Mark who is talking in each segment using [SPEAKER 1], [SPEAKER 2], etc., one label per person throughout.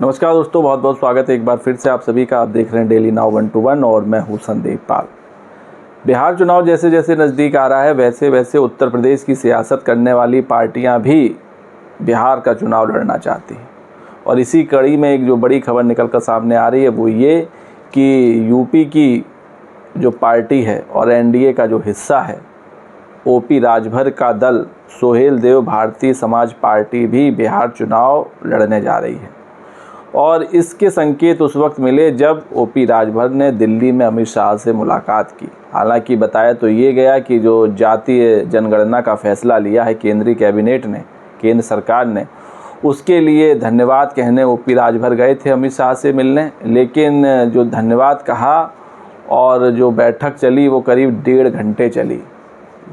[SPEAKER 1] नमस्कार दोस्तों, बहुत बहुत स्वागत है एक बार फिर से आप सभी का। आप देख रहे हैं डेली नाउ 121 और मैं हूं संदीप पाल। बिहार चुनाव जैसे जैसे नज़दीक आ रहा है वैसे वैसे उत्तर प्रदेश की सियासत करने वाली पार्टियां भी बिहार का चुनाव लड़ना चाहती हैं। और इसी कड़ी में एक जो बड़ी खबर निकल कर सामने आ रही है वो ये कि यूपी की जो पार्टी है और एनडीए का जो हिस्सा है ओपी राजभर का दल सोहेल देव भारतीय समाज पार्टी भी बिहार चुनाव लड़ने जा रही है। और इसके संकेत उस वक्त मिले जब ओपी राजभर ने दिल्ली में अमित शाह से मुलाकात की। हालांकि बताया तो ये गया कि जो जातीय जनगणना का फैसला लिया है केंद्रीय कैबिनेट ने, केंद्र सरकार ने, उसके लिए धन्यवाद कहने ओपी राजभर गए थे अमित शाह से मिलने। लेकिन जो धन्यवाद कहा और जो बैठक चली वो करीब 1.5 घंटे चली।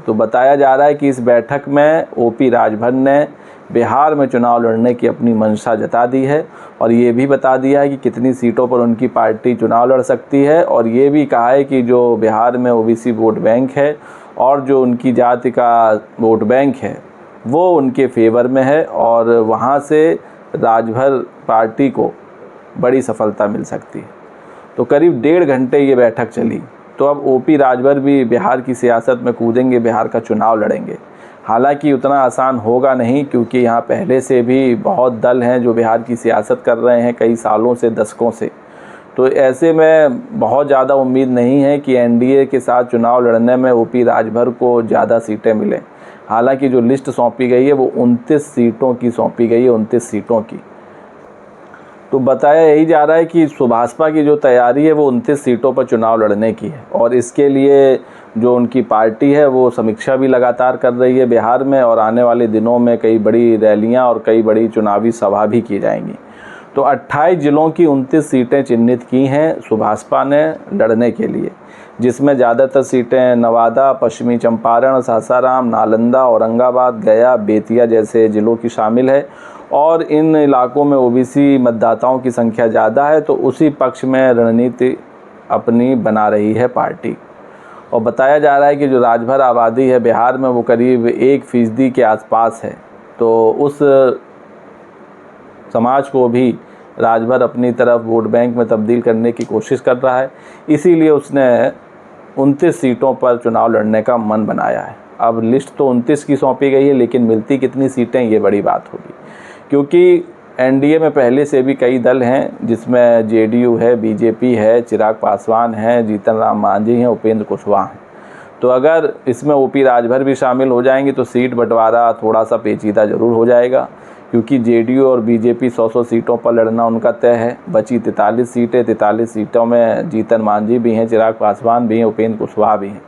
[SPEAKER 1] तो बताया जा रहा है कि इस बैठक में ओपी राजभर ने बिहार में चुनाव लड़ने की अपनी मंशा जता दी है और ये भी बता दिया है कि कितनी सीटों पर उनकी पार्टी चुनाव लड़ सकती है। और ये भी कहा है कि जो बिहार में ओबीसी वोट बैंक है और जो उनकी जाति का वोट बैंक है वो उनके फेवर में है और वहाँ से राजभर पार्टी को बड़ी सफलता मिल सकती है। तो करीब 1.5 घंटे ये बैठक चली। तो अब ओपी राजभर भी बिहार की सियासत में कूदेंगे, बिहार का चुनाव लड़ेंगे। हालांकि उतना आसान होगा नहीं क्योंकि यहाँ पहले से भी बहुत दल हैं जो बिहार की सियासत कर रहे हैं कई सालों से, दशकों से। तो ऐसे में बहुत ज़्यादा उम्मीद नहीं है कि एनडीए के साथ चुनाव लड़ने में ओपी राजभर को ज़्यादा सीटें मिलें। हालांकि जो लिस्ट सौंपी गई है वो 29 सीटों की सौंपी गई है, 29 सीटों की। तो बताया यही जा रहा है कि सुभाषपा की जो तैयारी है वो 29 सीटों पर चुनाव लड़ने की है और इसके लिए जो उनकी पार्टी है वो समीक्षा भी लगातार कर रही है बिहार में। और आने वाले दिनों में कई बड़ी रैलियां और कई बड़ी चुनावी सभा भी की जाएंगी। तो 28 जिलों की 29 सीटें चिन्हित की हैं सुभाषपा ने लड़ने के लिए, जिसमें ज़्यादातर सीटें नवादा, पश्चिमी चंपारण, सासाराम, नालंदा, औरंगाबाद, गया, बेतिया जैसे ज़िलों की शामिल है। और इन इलाकों में ओबीसी मतदाताओं की संख्या ज़्यादा है तो उसी पक्ष में रणनीति अपनी बना रही है पार्टी। और बताया जा रहा है कि जो राजभर आबादी है बिहार में वो करीब 1% के आसपास है। तो उस समाज को भी राजभर अपनी तरफ वोट बैंक में तब्दील करने की कोशिश कर रहा है, इसीलिए उसने 29 सीटों पर चुनाव लड़ने का मन बनाया है। अब लिस्ट तो 29 की सौंपी गई है लेकिन मिलती कितनी सीटें ये बड़ी बात होगी, क्योंकि एनडीए में पहले से भी कई दल हैं जिसमें जेडीयू है, बीजेपी है, चिराग पासवान है, जीतन राम मांझी हैं, उपेंद्र कुशवाहा हैं। तो अगर इसमें ओपी राजभर भी शामिल हो जाएंगे तो सीट बंटवारा थोड़ा सा पेचीदा ज़रूर हो जाएगा, क्योंकि जेडीयू और बीजेपी 100 सीटों पर लड़ना उनका तय है। बची 43 सीटें, 43 सीटों में जीतन मांझी भी हैं, चिराग पासवान भी हैं, उपेंद्र कुशवाहा भी हैं।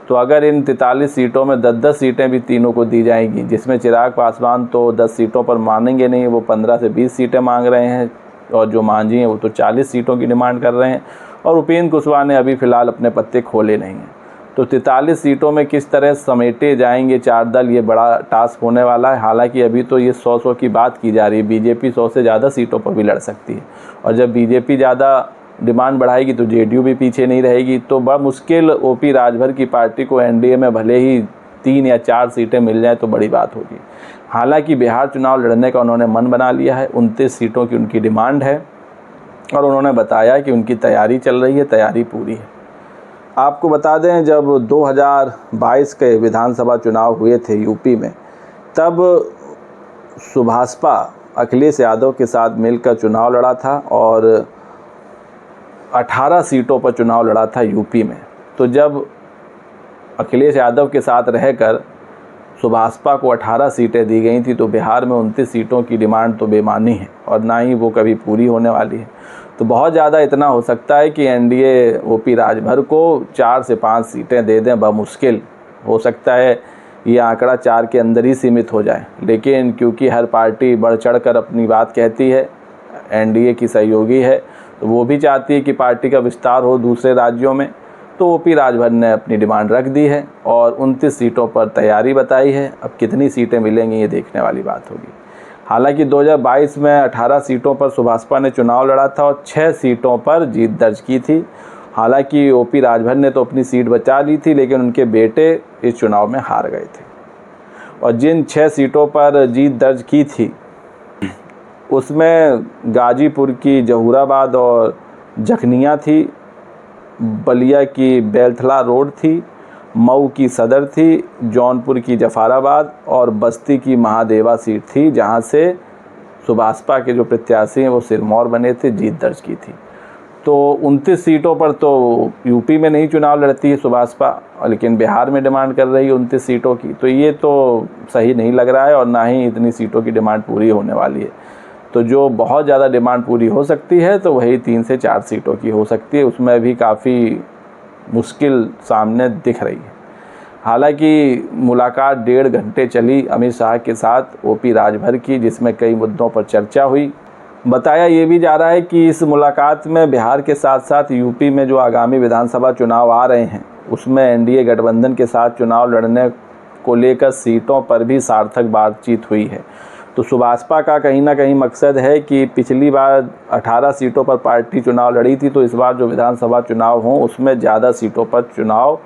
[SPEAKER 1] तो अगर इन 43 सीटों में 10-10 सीटें भी तीनों को दी जाएंगी, जिसमें चिराग पासवान तो 10 सीटों पर मानेंगे नहीं, वो 15 से 20 सीटें मांग रहे हैं और जो मांझी हैं वो तो 40 सीटों की डिमांड कर रहे हैं और उपेंद्र कुशवाहा ने अभी फ़िलहाल अपने पत्ते खोले नहीं हैं। तो 43 सीटों में किस तरह समेटे जाएंगे 4 दल, ये बड़ा टास्क होने वाला है। हालांकि अभी तो ये 100 की बात की जा रही है, बीजेपी 100 से ज़्यादा सीटों पर भी लड़ सकती है और जब बीजेपी ज़्यादा डिमांड बढ़ाएगी तो जेडीयू भी पीछे नहीं रहेगी। तो बड़ा मुश्किल ओपी राजभर की पार्टी को एनडीए में भले ही 3 या 4 सीटें मिल जाए तो बड़ी बात होगी। हालांकि बिहार चुनाव लड़ने का उन्होंने मन बना लिया है, 29 सीटों की उनकी डिमांड है और उन्होंने बताया कि उनकी तैयारी चल रही है, तैयारी पूरी है। आपको बता दें जब 2022 के विधानसभा चुनाव हुए थे यूपी में, तब सुभाषपा अखिलेश यादव के साथ मिलकर चुनाव लड़ा था और 18 सीटों पर चुनाव लड़ा था यूपी में। तो जब अखिलेश यादव के साथ रहकर सुभाषपा को 18 सीटें दी गई थी तो बिहार में 29 सीटों की डिमांड तो बेमानी है और ना ही वो कभी पूरी होने वाली है। तो बहुत ज़्यादा इतना हो सकता है कि एनडीए ओपी राजभर को 4 से 5 सीटें दे दें, बमुश्किल हो सकता है ये आंकड़ा 4 के अंदर ही सीमित हो जाए। लेकिन क्योंकि हर पार्टी बढ़ चढ़ कर अपनी बात कहती है, एनडीए की सहयोगी है, तो वो भी चाहती है कि पार्टी का विस्तार हो दूसरे राज्यों में। तो ओपी राजभर ने अपनी डिमांड रख दी है और 29 सीटों पर तैयारी बताई है। अब कितनी सीटें मिलेंगी ये देखने वाली बात होगी। हालांकि 2022 में 18 सीटों पर सुभाषपा ने चुनाव लड़ा था और 6 सीटों पर जीत दर्ज की थी। हालांकि ओपी राजभर ने तो अपनी सीट बचा ली थी लेकिन उनके बेटे इस चुनाव में हार गए थे। और जिन 6 सीटों पर जीत दर्ज की थी उसमें गाजीपुर की जहूराबाद और जखनिया थी, बलिया की बेलथला रोड थी, मऊ की सदर थी, जौनपुर की जफराबाद और बस्ती की महादेवा सीट थी, जहां से सुभाषपा के जो प्रत्याशी हैं वो सिरमौर बने थे, जीत दर्ज की थी। तो 29 सीटों पर तो यूपी में नहीं चुनाव लड़ती है सुभाषपा, लेकिन बिहार में डिमांड कर रही है 29 सीटों की। तो ये तो सही नहीं लग रहा है और ना ही इतनी सीटों की डिमांड पूरी होने वाली है। तो जो बहुत ज़्यादा डिमांड पूरी हो सकती है तो वही 3 से 4 सीटों की हो सकती है, उसमें भी काफ़ी मुश्किल सामने दिख रही है। हालांकि मुलाकात 1.5 घंटे चली अमित शाह के साथ ओपी राजभर की, जिसमें कई मुद्दों पर चर्चा हुई। बताया ये भी जा रहा है कि इस मुलाकात में बिहार के साथ साथ यूपी में जो आगामी विधानसभा चुनाव आ रहे हैं उसमें एनडीए गठबंधन के साथ चुनाव लड़ने को लेकर सीटों पर भी सार्थक बातचीत हुई है। तो सुभाषपा का कहीं ना कहीं मकसद है कि पिछली बार 18 सीटों पर पार्टी चुनाव लड़ी थी, तो इस बार जो विधानसभा चुनाव हों उसमें ज़्यादा सीटों पर चुनाव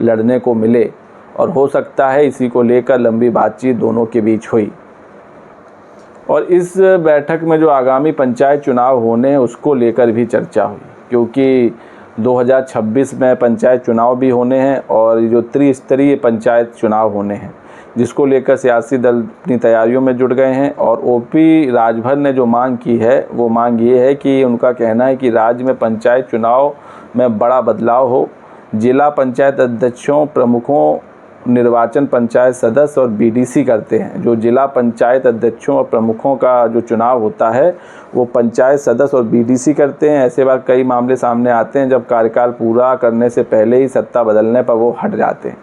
[SPEAKER 1] लड़ने को मिले, और हो सकता है इसी को लेकर लंबी बातचीत दोनों के बीच हुई। और इस बैठक में जो आगामी पंचायत चुनाव होने हैं उसको लेकर भी चर्चा हुई, क्योंकि 2026 में पंचायत चुनाव भी होने हैं और जो त्रिस्तरीय पंचायत चुनाव होने हैं, जिसको लेकर सियासी दल अपनी तैयारियों में जुट गए हैं। और ओपी राजभर ने जो मांग की है वो मांग ये है कि उनका कहना है कि राज्य में पंचायत चुनाव में बड़ा बदलाव हो, जिला पंचायत अध्यक्षों प्रमुखों निर्वाचन पंचायत सदस्य और बीडीसी करते हैं। जो जिला पंचायत अध्यक्षों और प्रमुखों का जो चुनाव होता है वो पंचायत सदस्य और बीडीसी करते हैं। ऐसे बार कई मामले सामने आते हैं जब कार्यकाल पूरा करने से पहले ही सत्ता बदलने पर वो हट जाते हैं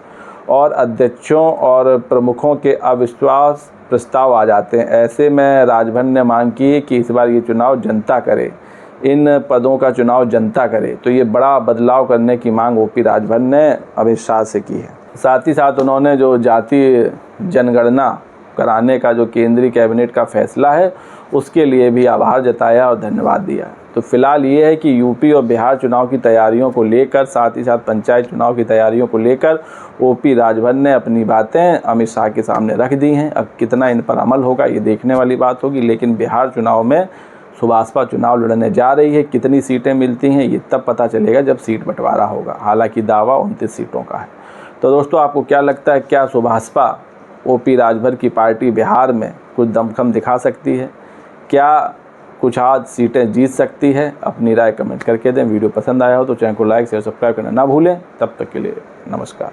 [SPEAKER 1] और अध्यक्षों और प्रमुखों के अविश्वास प्रस्ताव आ जाते हैं। ऐसे में राजभर ने मांग की है कि इस बार ये चुनाव जनता करे, इन पदों का चुनाव जनता करे। तो ये बड़ा बदलाव करने की मांग ओपी राजभर ने अमित शाह से की है। साथ ही साथ उन्होंने जो जातीय जनगणना कराने का जो केंद्रीय कैबिनेट का फैसला है उसके लिए भी आभार जताया और धन्यवाद दिया। तो फिलहाल ये है कि यूपी और बिहार चुनाव की तैयारियों को लेकर, साथ ही साथ पंचायत चुनाव की तैयारियों को लेकर ओपी राजभर ने अपनी बातें अमित शाह के सामने रख दी हैं। अब कितना इन पर अमल होगा ये देखने वाली बात होगी, लेकिन बिहार चुनाव में सुभाषपा चुनाव लड़ने जा रही है। कितनी सीटें मिलती हैं ये तब पता चलेगा जब सीट बंटवारा होगा। हालांकि दावा 29 सीटों का है। तो दोस्तों, आपको क्या लगता है, क्या सुभाषपा ओपी राजभर की पार्टी बिहार में कुछ दमखम दिखा सकती है? क्या कुछ आज सीटें जीत सकती है? अपनी राय कमेंट करके दें। वीडियो पसंद आया हो तो चैनल को लाइक शेयर सब्सक्राइब करना ना भूलें। तब तक के लिए नमस्कार।